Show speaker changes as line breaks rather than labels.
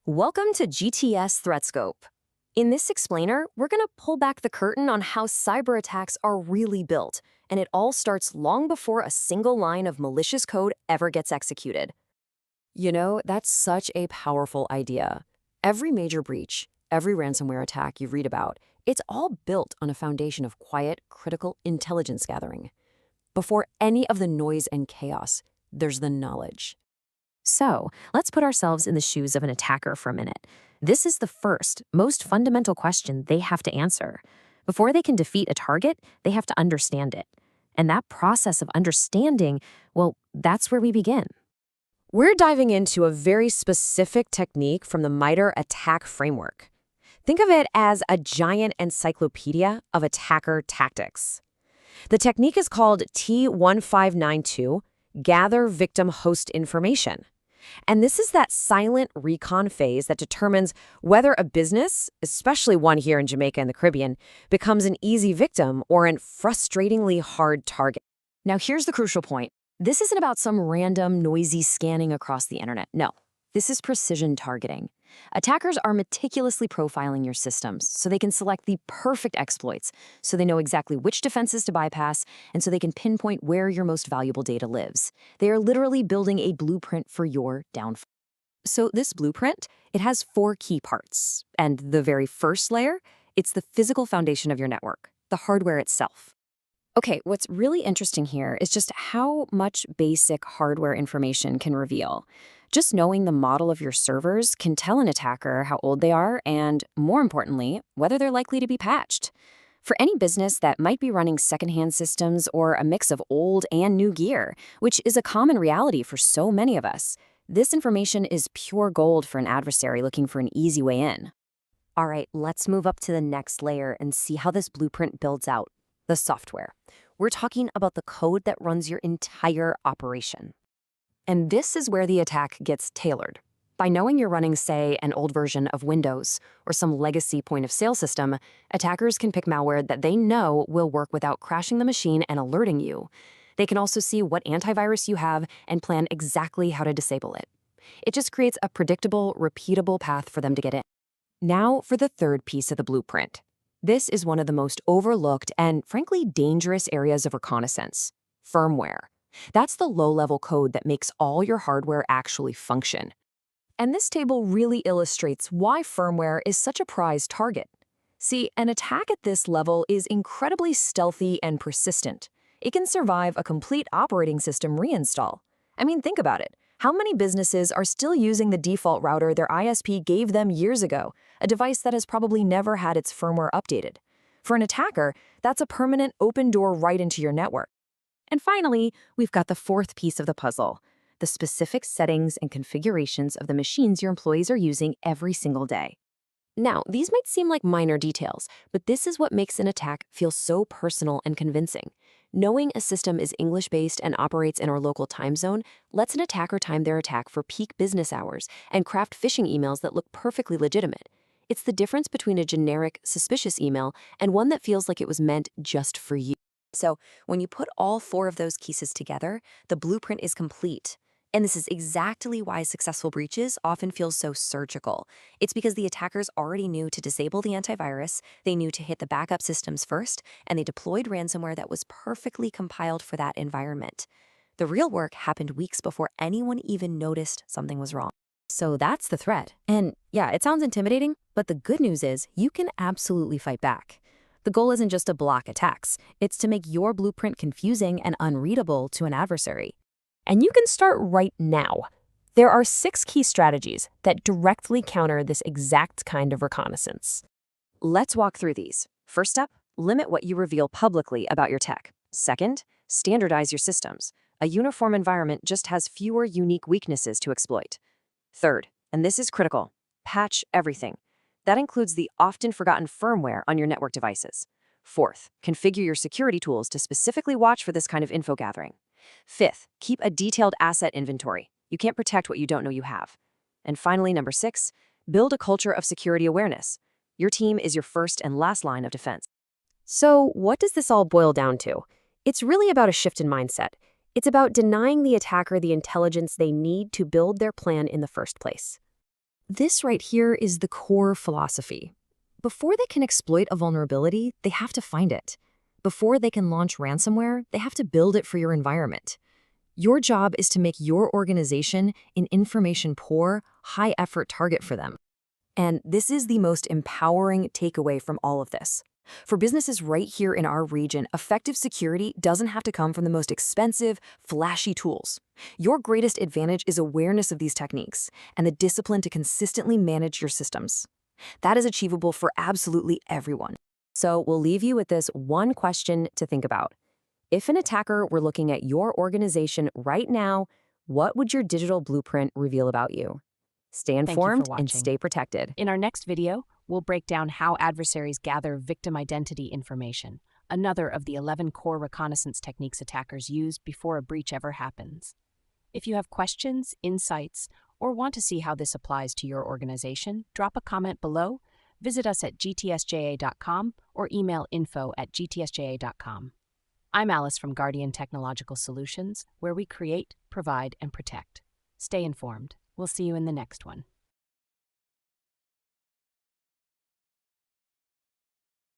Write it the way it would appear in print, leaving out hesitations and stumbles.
Welcome to GTS ThreatScope. In this explainer, we're going to pull back the curtain on how cyber attacks are really built, and it all starts long before a single line of malicious code ever gets executed. You know, that's such a powerful idea. Every major breach, every ransomware attack you read about, it's all built on a foundation of quiet, critical intelligence gathering. Before any of the noise and chaos, there's the knowledge. So, let's put ourselves in the shoes of an attacker for a minute. This is the first, most fundamental question they have to answer. Before they can defeat a target, they have to understand it. And that process of understanding, well, that's where we begin. We're diving into a very specific technique from the MITRE ATT&CK Framework. Think of it as a giant encyclopedia of attacker tactics. The technique is called T1592, Gather Victim Host Information. And this is that silent recon phase that determines whether a business, especially one here in Jamaica and the Caribbean, becomes an easy victim or an frustratingly hard target. Now, here's the crucial point. This isn't about some random, noisy scanning across the internet. No, this is precision targeting. Attackers are meticulously profiling your systems so they can select the perfect exploits, so they know exactly which defenses to bypass, and so they can pinpoint where your most valuable data lives. They are literally building a blueprint for your downfall. So this blueprint, it has 4 key parts. And the very first layer, it's the physical foundation of your network, the hardware itself. Okay, what's really interesting here is just how much basic hardware information can reveal. Just knowing the model of your servers can tell an attacker how old they are and, more importantly, whether they're likely to be patched. For any business that might be running secondhand systems or a mix of old and new gear, which is a common reality for so many of us, this information is pure gold for an adversary looking for an easy way in. All right, let's move up to the next layer and see how this blueprint builds out. The software. We're talking about the code that runs your entire operation. And this is where the attack gets tailored. By knowing you're running, say, an old version of Windows or some legacy point-of-sale system, attackers can pick malware that they know will work without crashing the machine and alerting you. They can also see what antivirus you have and plan exactly how to disable it. It just creates a predictable, repeatable path for them to get in. Now for the third piece of the blueprint. This is one of the most overlooked and, frankly, dangerous areas of reconnaissance: firmware. That's the low-level code that makes all your hardware actually function. And this table really illustrates why firmware is such a prized target. See, an attack at this level is incredibly stealthy and persistent. It can survive a complete operating system reinstall. I mean, think about it. How many businesses are still using the default router their ISP gave them years ago, a device that has probably never had its firmware updated? For an attacker, that's a permanent open door right into your network. And finally, we've got the fourth piece of the puzzle: the specific settings and configurations of the machines your employees are using every single day. Now, these might seem like minor details, but this is what makes an attack feel so personal and convincing. Knowing a system is English-based and operates in our local time zone lets an attacker time their attack for peak business hours and craft phishing emails that look perfectly legitimate. It's the difference between a generic, suspicious email and one that feels like it was meant just for you. So, when you put all 4 of those pieces together, the blueprint is complete. And this is exactly why successful breaches often feel so surgical. It's because the attackers already knew to disable the antivirus, they knew to hit the backup systems first, and they deployed ransomware that was perfectly compiled for that environment. The real work happened weeks before anyone even noticed something was wrong. So that's the threat. And yeah, it sounds intimidating, but the good news is you can absolutely fight back. The goal isn't just to block attacks, it's to make your blueprint confusing and unreadable to an adversary. And you can start right now. There are 6 key strategies that directly counter this exact kind of reconnaissance. Let's walk through these. First up, limit what you reveal publicly about your tech. Second, standardize your systems. A uniform environment just has fewer unique weaknesses to exploit. Third, and this is critical, patch everything. That includes the often forgotten firmware on your network devices. Fourth, configure your security tools to specifically watch for this kind of info gathering. Fifth, keep a detailed asset inventory. You can't protect what you don't know you have. And finally, number 6, build a culture of security awareness. Your team is your first and last line of defense. So, what does this all boil down to? It's really about a shift in mindset. It's about denying the attacker the intelligence they need to build their plan in the first place. This right here is the core philosophy. Before they can exploit a vulnerability, they have to find it. Before they can launch ransomware, they have to build it for your environment. Your job is to make your organization an information-poor, high-effort target for them. And this is the most empowering takeaway from all of this. For businesses right here in our region, effective security doesn't have to come from the most expensive, flashy tools. Your greatest advantage is awareness of these techniques and the discipline to consistently manage your systems. That is achievable for absolutely everyone. So we'll leave you with this one question to think about. If an attacker were looking at your organization right now, what would your digital blueprint reveal about you? Stay
Thank you for
informed and
watching.
stay protected.
In our next video, we'll break down how adversaries gather victim identity information, another of the 11 core reconnaissance techniques attackers use before a breach ever happens. If you have questions, insights, or want to see how this applies to your organization, drop a comment below, visit us at gtsja.com, or email info@gtsja.com. I'm Alice from Guardian Technological Solutions, where we create, provide, and protect. Stay informed. We'll see you in the next one.